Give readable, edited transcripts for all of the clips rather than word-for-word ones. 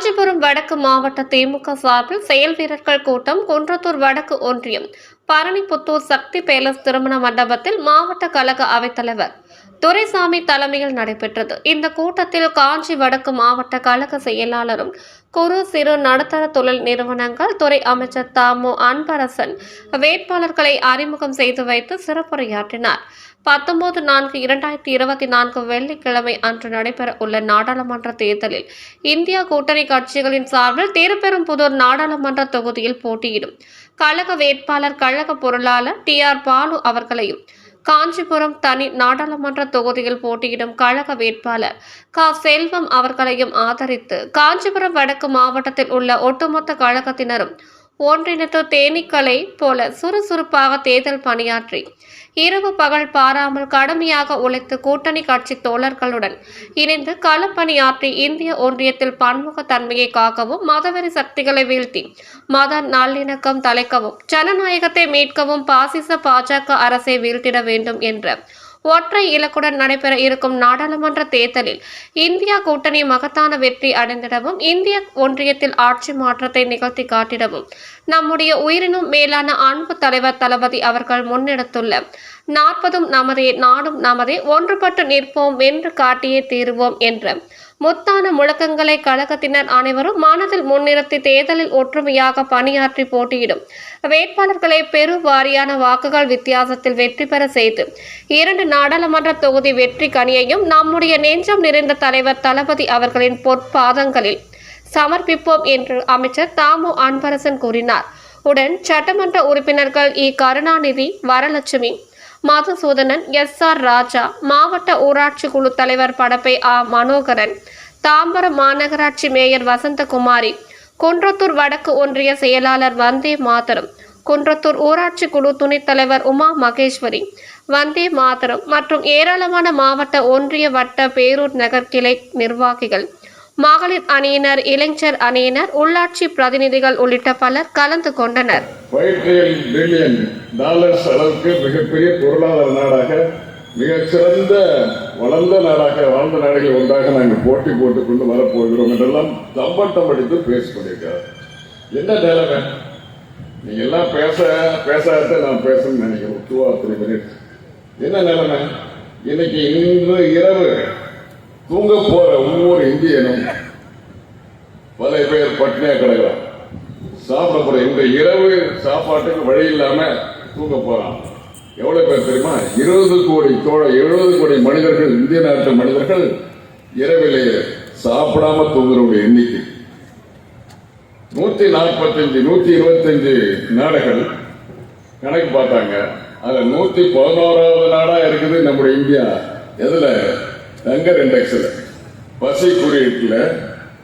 காஞ்சிபுரம் வடக்கு மாவட்ட திமுக சார்பில் செயல் வீரர்கள் கூட்டம் குன்றத்தூர் வடக்கு ஒன்றியம் பரணிப்புத்தூர் சக்தி பேலஸ் திருமண மண்டபத்தில் மாவட்ட கழக அவைத்தலைவர் துரைசாமி தலைமையில் நடைபெற்றது. இந்த கூட்டத்தில் காஞ்சி வடக்கு மாவட்ட கழக செயலாளரும் குறு சிறு நடுத்தர தொழில் நிறுவனங்கள் துறை அமைச்சர் தாமு அன்பரசன் வேட்பாளர்களை அறிமுகம் செய்து வைத்து சிறப்புரையாற்றினார். 19/4/2024 வெள்ளிக்கிழமை அன்று நடைபெற உள்ள நாடாளுமன்ற தேர்தலில் இந்தியா கூட்டணி கட்சிகளின் சார்பில் திருப்பெரும்புதூர் நாடாளுமன்ற தொகுதியில் போட்டியிடும் கழக வேட்பாளர் கழக பொருளாளர் TR பாலு அவர்களையும், காஞ்சிபுரம் தனி நாடாளுமன்ற தொகுதியில் போட்டியிடும் கழக வேட்பாளர் செல்வம் அவர்களையும் ஆதரித்து காஞ்சிபுரம் வடக்கு மாவட்டத்தில் உள்ள ஒட்டுமொத்த கழகத்தினரும் ஒன்றிணைத்து தேனீக்களை போல சுறுசுறுப்பாக தேர்தல் பணியாற்றி இரவு பகல் பாராமல் கடுமையாக உழைத்து கூட்டணி கட்சி தோழர்களுடன் இணைந்து களப்பணியாற்றி இந்திய ஒன்றியத்தில் பன்முக தன்மையை காக்கவும், மதவெறி சக்திகளை வீழ்த்தி மத நல்லிணக்கம் தலைக்கவும், ஜனநாயகத்தை மீட்கவும், பாசிச பாஜக அரசை வீழ்த்திட வேண்டும் என்ற ஒற்றை இலக்குடன் நடைபெற இருக்கும் நாடாளுமன்ற தேர்தலில் இந்தியா கூட்டணி மகத்தான வெற்றி அடைந்திடவும், இந்திய ஒன்றியத்தில் ஆட்சி மாற்றத்தை நிகழ்த்தி காட்டிடவும் நம்முடைய உயிரினும் மேலான அன்பு தலைவர் தளபதி அவர்கள் முன்னெடுத்துள்ள 40 நமதே நாடும் நமதே ஒன்றுபட்டு நிற்போம் வென்று காட்டியே தீருவோம் என்ற முத்தான முழக்கங்களை கழகத்தினர் அனைவரும் மனதில் முன்னிறுத்தி தேர்தலில் ஒற்றுமையாக பணியாற்றி போட்டியிடும் வேட்பாளர்களை பெருவாரியான வாக்குகள் வித்தியாசத்தில் வெற்றி பெற செய்து 2 நாடாளுமன்ற தொகுதி வெற்றி கனியையும் நம்முடைய நெஞ்சம் நிறைந்த தலைவர் தளபதி அவர்களின் பொற்பாதங்களில் சமர்ப்பிப்போம் என்று அமைச்சர் தாமு அன்பரசன் கூறினார். உடன் சட்டமன்ற உறுப்பினர்கள் கருணாநிதி, வரலட்சுமி, மதுசூதனன், SR ராஜா, மாவட்ட ஊராட்சி குழு தலைவர் படப்பை மனோகரன், தாம்பரம் மாநகராட்சி மேயர் வசந்தகுமாரி, குன்றத்தூர் வடக்கு ஒன்றிய செயலாளர் வந்தே மாதரம், குன்றத்தூர் ஊராட்சி குழு துணைத் தலைவர் உமா மகேஸ்வரி, வந்தே மாதரம் மற்றும் ஏராளமான மாவட்ட ஒன்றிய வட்ட பேரூர் நகர் கிளை நிர்வாகிகள், மகளிர் அணியினர், இளைஞர் அணியினர், உள்ளாட்சி பிரதிநிதிகள் உள்ளிட்ட பலர் கலந்து கொண்டனர். $5 trillion அளவுக்கு மிகப்பெரிய பொருளாதார நாடாக, மிகச்சிறந்த வளர்ந்த நாடுகள் ஒன்றாக நாங்கள் போட்டி போட்டுக் கொண்டு வரப்போகிறோம் என்றெல்லாம் தம்பட்டம் அடித்து பேசிக் கொண்டிருக்கிறார். என்ன நிலைமை? நீங்க எல்லாம் பேசாத நான் பேசணும்னு நினைக்கிறேன். 2 or 3 minutes. என்ன நிலைமை? இன்னைக்கு இன்று இரவு தூங்க போற ஒவ்வொரு இந்தியனும் பல பேர் பட்டினியா கிடக்கிறான். சாப்பிட போற இந்த இரவு சாப்பாட்டுக்கு வழி இல்லாம தூங்க போறான். எவ்வளவு பேர் தெரியுமா? 70 கோடி மனிதர்கள், இந்திய நாட்டு மனிதர்கள் இரவிலேயே சாப்பிடாம தூங்குறவங்க எண்ணிக்கை 145 125 நாடுகள் கணக்கு பார்த்தாங்க. அதுல 111வது நாடா இருக்குது நம்முடைய இந்தியா. எதுல? ஹங்கர் இண்டெக்ஸ்ல, பசி குறியீட்டுல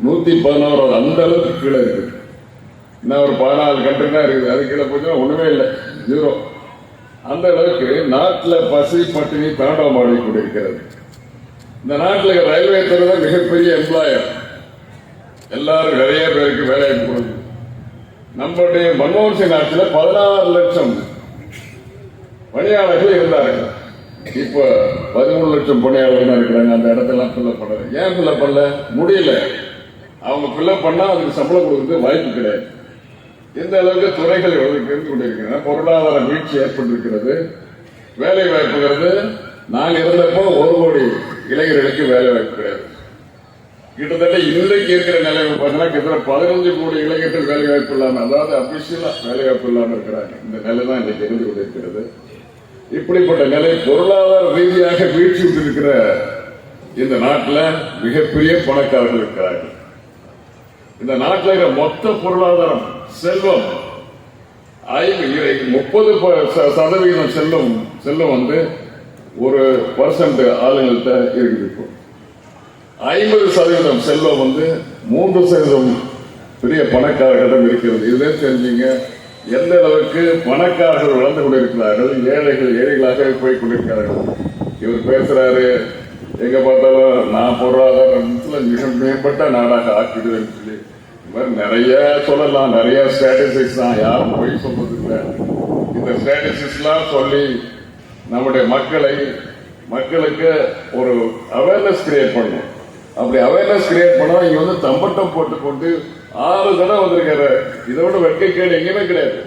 111வது, அந்த அளவுக்கு கீழே இருக்கு. இன்னும் ஒரு 14 கண்ட்ரி தான் இருக்குது. அது கீழே போச்சுன்னா ஒண்ணுமே இல்லை, 0. அந்த அளவுக்கு நாட்டில் பசி பட்டினி தாண்டவம் ஆடி கொண்டிருக்கிறது. இந்த நாட்டில் ரயில்வே துறை தான் மிகப்பெரிய எம்ப்ளாயர். எல்லாரும் நிறைய பேருக்கு வேலை கொடுக்குது. நம்மளுடைய மன்மோகன் சிங் ஆட்சியில் 16 லட்சம் பணியாளர்கள் இருந்தார்கள். இப்ப 13 லட்சம் பணியாளர்கள் இருக்கிறாங்க. அந்த இடத்தெல்லாம் ஃபில்லப் பண்ணல. ஏன் ஃபில்லப் பண்ணல? முடியல. அவங்க ஃபில்லப் பண்ணா அதுக்கு சம்பளம் கொடுக்கறது வாய்ப்பு கிடையாது. எந்த அளவுக்கு துறைகள் இருந்து கொண்டிருக்கிறது. பொருளாதார வீழ்ச்சி ஏற்பட்டிருக்கிறது. வேலை வாய்ப்புங்கிறது நாங்க இருந்தப்போ 1 கோடி இளைஞர்களுக்கு வேலை வாய்ப்பு கிடையாது. கிட்டத்தட்ட இன்றைக்கு இருக்கிற நிலைமை பார்த்தீங்கன்னா கிட்டத்தட்ட 15 கோடி இளைஞர்கள் வேலை வாய்ப்பு இல்லாம, அதாவது அபிஷியலா வேலை வாய்ப்பு இல்லாம இருக்கிறாங்க. இந்த நிலை தான் இன்றைக்கு இருந்து கொண்டிருக்கிறது. இப்படிப்பட்ட நிலை பொருளாதார ரீதியாக வீழ்ச்சி விட்டிருக்கிற இந்த நாட்டில் மிகப்பெரிய பணக்காரர்கள் இருக்கிறார்கள். இந்த நாட்டில் இருக்கிற மொத்த பொருளாதாரம், செல்வம் 30% செல்வம் வந்து 1% ஆளுங்கள்ட்ட இருக்குது. இப்போ 50% செல்வம் வந்து 3% பெரிய பணக்காரர்களிடம் இருக்கிறது. இதுவே தெரிஞ்சுங்க எந்த அளவுக்கு பணக்காரர்கள் வளர்ந்து கொண்டிருக்கிறார்கள், ஏழைகள் ஏழைகளாக போய் கொண்டிருக்கிறார்கள். இவர் பேசுறாரு, எங்க பார்த்தாலும் நான் பொருளாதாரத்துல மிக மேம்பட்ட நாடாக ஆக்கிடுவேன் சொல்லி இந்த மாதிரி நிறைய சொல்லலாம். நிறைய ஸ்ட்ராட்டஜிஸ் தான், யாரும் போய் சொல்றது இல்லை. இந்த ஸ்ட்ராட்டஜிஸ் எல்லாம் சொல்லி நம்முடைய மக்களுக்கு ஒரு அவேர்னஸ் கிரியேட் பண்ணணும். அப்படி அவேர்னஸ் கிரியேட் பண்ணா இங்க வந்து தம்பட்டம் போட்டுக்கொண்டு 6 தடவை வந்திருக்காரு. இதை விட வெட்கக்கேடு எங்கேயுமே கிடையாது.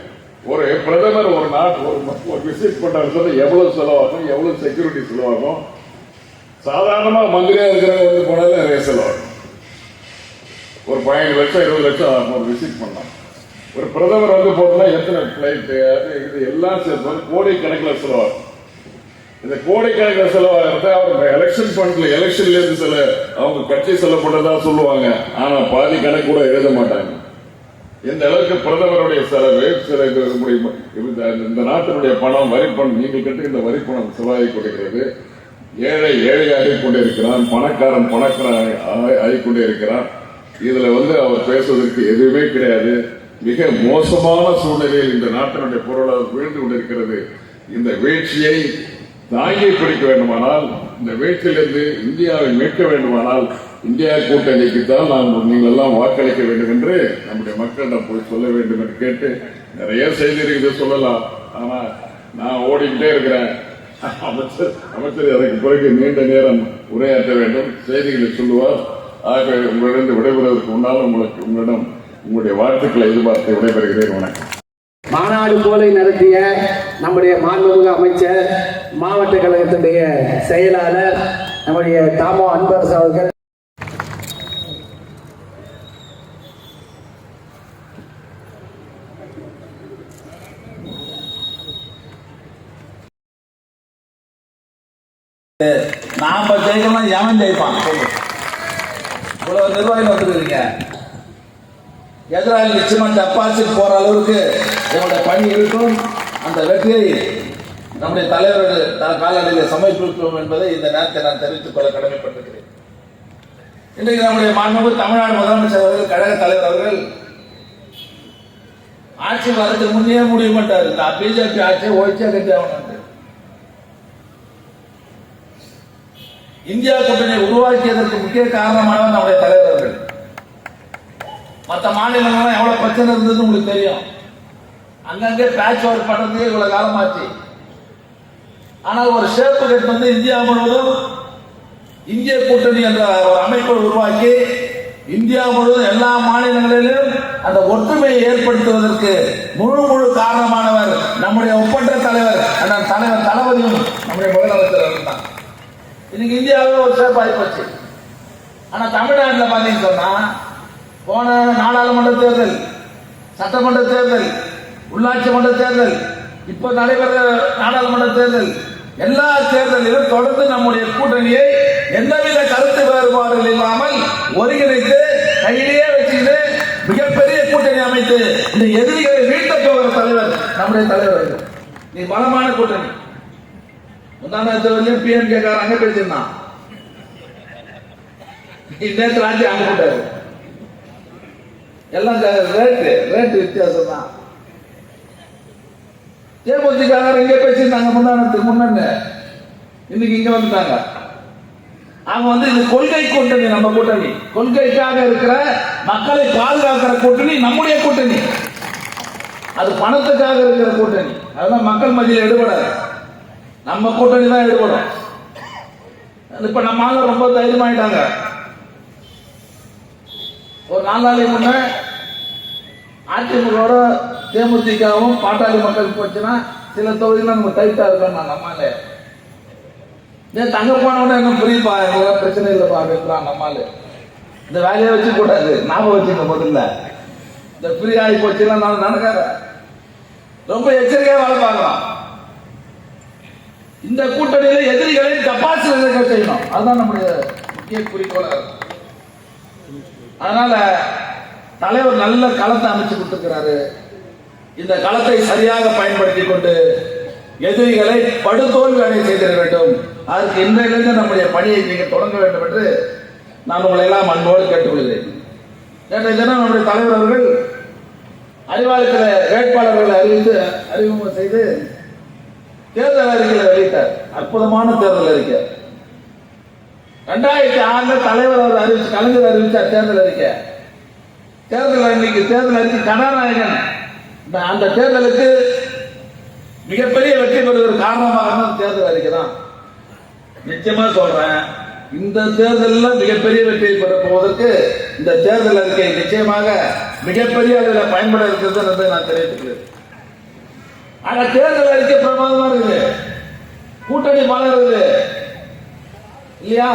ஒரு பிரதமர் ஒரு நாட்டு ஒரு விசிட் பண்றாரு சொன்னா எவ்வளவு செலவாகும், எவ்வளவு செக்யூரிட்டி செலவாகும். சாதாரணமா மந்திரியா இருக்கிறவங்க வந்து போனாலும் நிறைய செலவாகும். ஒரு 15 லட்சம் 20 லட்சம் ஒரு விசிட் பண்ணலாம். ஒரு பிரதமர் வந்து போனா எத்தனை பிளைட் இது எல்லாம் சேர்த்து கோடிக்கணக்கில் செலவாகும். இந்த கோடிக்கணக்கில் செலவாகிறத அவங்க எலெக்ஷன் ஃபண்ட்ல எலெக்ஷன்ல இருந்து சில அவங்க கட்சி செலவுப்பட்டதா சொல்லுவாங்க. ஆனா பாதி கணக்கு கூட எழுத மாட்டாங்க. எந்த அளவுக்கு பிரதமருடைய செலவு சில இந்த நாட்டினுடைய பணம் வரி பணம் நீங்கள் கட்டுகின்ற வரி பணம் செலவாகி கொடுக்கிறது. ஏழை ஏழையாகி கொண்டிருக்கிறான், பணக்காரன் ஆகிக்கொண்டே இருக்கிறான். இதுல வந்து அவர் பேசுவதற்கு எதுவுமே கிடையாது. மிக மோசமான சூழ்நிலையில் இந்த நாட்டினுடைய பொருளாதாரம் வீழ்ந்து கொண்டிருக்கிறது. இந்த வீழ்ச்சியை தாங்கி பிடிக்க வேண்டுமானால், இந்த வீழ்ச்சியிலிருந்து இந்தியாவை மீட்க வேண்டுமானால் இந்தியா கூட்டணிக்குத்தான் நீங்கள் எல்லாம் வாக்களிக்க வேண்டும் என்று நம்முடைய மக்களிடம் போய் சொல்ல வேண்டும் என்று கேட்டு நிறைய செய்தி இருக்குது சொல்லலாம். ஆனா நான் ஓடிக்கிட்டே இருக்கிறேன். அமைச்சர் அதற்கு பிறகு நீண்ட நேரம் உரையாற்ற வேண்டும், செய்திகளை சொல்லுவார். ஆக உங்களிடம் விடைபெறுவதற்கு முன்னால் உங்களிடம் உங்களுடைய வாழ்த்துக்களை எதிர்பார்த்து விடைபெறுகிறேன். வணக்கம். மாநாடு போலை நடத்திய நம்முடைய மாண்புமிகு அமைச்சர், மாவட்ட கழகத்தினுடைய செயலாளர் நம்முடைய தாமோ அன்பரசு அவர்கள் நாம ஜெயிக்கலாம், எவன் ஜெயிப்பான்? இவ்வளவு நிர்வாகம் வந்துருக்கீங்க. எதிராளி நிச்சயமா டெபாசிட் போற அளவுக்கு என்னுடைய பணி இருக்கும். அந்த வெற்றியை நம்முடைய தலைவர்கள் காலடியில் சமர்ப்பிப்போம் என்பதை இந்த நேரத்தை நான் தெரிவித்துக் கொள்ள கடமைப்பட்டிருக்கிறேன். இன்றைக்கு நம்முடைய மாண்புமிகு தமிழ்நாடு முதலமைச்சர் அவர்கள், கழக தலைவர் அவர்கள் ஆட்சி வரதுக்கு முன்னே முடிவு பண்ணிட்டாரு, நான் பிஜேபி ஆட்சியை ஒழிச்சா கட்டி ஆகணும். இந்தியா கூட்டணியை உருவாக்கியதற்கு முக்கிய காரணமானவர் நம்முடைய தலைவர்கள். மற்ற மாநிலங்கள்லாம் எவ்வளவு பிரச்சனை இருந்தது உங்களுக்கு தெரியும். அங்கங்கே பேட்ச் ஒர்க் பண்றதுக்கு இவ்வளவு காலமாச்சு. ஆனால் ஒரு ஷேப்பு கட் வந்து இந்தியா முழுவதும் இந்திய கூட்டணி என்ற ஒரு அமைப்பை உருவாக்கி இந்தியா முழுவதும் எல்லா மாநிலங்களிலும் அந்த ஒற்றுமையை ஏற்படுத்துவதற்கு முழு காரணமானவர் நம்முடைய ஒப்பற்ற தலைவர் அண்ணன் தலைவர் தளபதியும் நம்முடைய முதலமைச்சர் அவர்கள் தான். இன்னைக்கு இந்தியாவே ஒரு ஷேப் ஆகிப்போச்சு. ஆனா தமிழ்நாட்டில் பாத்தீங்கன்னு சொன்னா போன நாடாளுமன்ற தேர்தல், சட்டமன்ற தேர்தல், உள்ளாட்சி மன்ற தேர்தல், இப்ப நடைபெற நாடாளுமன்ற தேர்தல், எல்லா தேர்தலிலும் தொடர்ந்து நம்முடைய கூட்டணியை எந்தவித கருத்து வேறுபாடுகள் இல்லாமல் ஒருங்கிணைத்து கையிலேயே வச்சுக்கிட்டு மிகப்பெரிய கூட்டணி அமைத்து இந்த எதிரிகளை வீழ்த்த போகிற தலைவர் நம்முடைய தலைவர். நீ பலமான கூட்டணி. முந்தானத்திலையும் பிஎம்கே காரன் அங்க பேசியிருந்தான், நேற்று ஆட்சி அங்க போட்டாரு. எல்லாம் ரேட்டு வித்தியாசம் தான். தேமுதிக இங்க பேசியிருந்தாங்க முந்தானத்துக்கு முன்ன, இன்னைக்கு இங்க வந்துட்டாங்க. அவங்க வந்து இது கொள்கை கூட்டணி, நம்ம கூட்டணி கொள்கைக்காக இருக்கிற மக்களை பாதுகாக்கிற கூட்டணி நம்முடைய கூட்டணி. அது பணத்துக்காக இருக்கிற கூட்டணி. அதெல்லாம் மக்கள் மத்தியில் எடுபடாது. நம்ம கூட்டணி தான் ஈடுபடும். இப்ப நம்ம ஆள ரொம்ப தைரியமாயிட்டாங்க. ஒரு 4 நாளைக்கு முன்ன அதிமுக தேமுதிகவும் பாட்டாளி மக்கள் போச்சுன்னா சில தொகுதியில் நம்ம டைட்டா இருக்கோம். நம்மால ஏன் தங்க போனவன என்ன புரியுப்பா, பிரச்சனை இல்லைப்பா அப்படின்றான். நம்மால இந்த வேலையை வச்சு கூடாது, ஞாபகம் வச்சுக்க முதல்ல. இந்த ஃப்ரீ ஆகி போச்சுன்னா நான் நடக்காத, ரொம்ப எச்சரிக்கையா வேலை பார்க்கலாம். இந்த கூட்டணியில எதிரிகளை டெபாசிட் செய்யணும், அதுதான் நம்முடைய முக்கிய குறிக்கோளா இருக்கும். அதனால தலைவர் நல்ல களத்தை அமைச்சு கொடுத்திருக்கிறாரு. இந்த களத்தை சரியாக பயன்படுத்திக் கொண்டு எதிரிகளை படுதோல்வி அடைய செய்திட வேண்டும். அதற்கு இன்றையிலிருந்து நம்முடைய பணியை நீங்கள் தொடங்க வேண்டும் என்று நான் உங்களை எல்லாம் அன்போடு கேட்டுக்கொள்கிறேன். நேற்றைய தினம் நம்முடைய தலைவர் அவர்கள் அறிவாலயத்தில் வேட்பாளர்களை அறிமுகம் செய்து தேர்தல் அறிக்கையை வெளியிட்டார். அற்புதமான தேர்தல் அறிக்கை. 2006 தலைவர் அவர் அறிவிச்சு, கலைஞர் அறிவிச்சார் தேர்தல் அறிக்கை. தேர்தல் அறிக்கை கதாநாயகன் அந்த தேர்தலுக்கு மிகப்பெரிய வெற்றி பெறுவதற்கு காரணமாக தேர்தல் அறிக்கை தான். நிச்சயமா சொல்றேன், இந்த தேர்தலில் மிகப்பெரிய வெற்றியை பெற போவதற்கு இந்த தேர்தல் அறிக்கை நிச்சயமாக மிகப்பெரிய அளவில் பயன்பட இருக்கிறது என்பதை நான் தெரிவித்துக்கிறேன். ஆனா தேர்தல் அறிக்கை பிரமாதமா இருக்குது, கூட்டணி மலருது இல்லையா?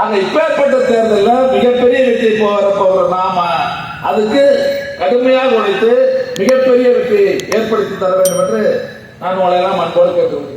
ஆக இப்பேற்பட்ட தேர்தலில் மிகப்பெரிய வெற்றி போகிற நாம அதுக்கு கடுமையாக உழைத்து மிகப்பெரிய வெற்றியை ஏற்படுத்தி தர வேண்டும் என்று நான் உங்களை எல்லாம் அன்போடு கேட்டுக்கொள்கிறேன்.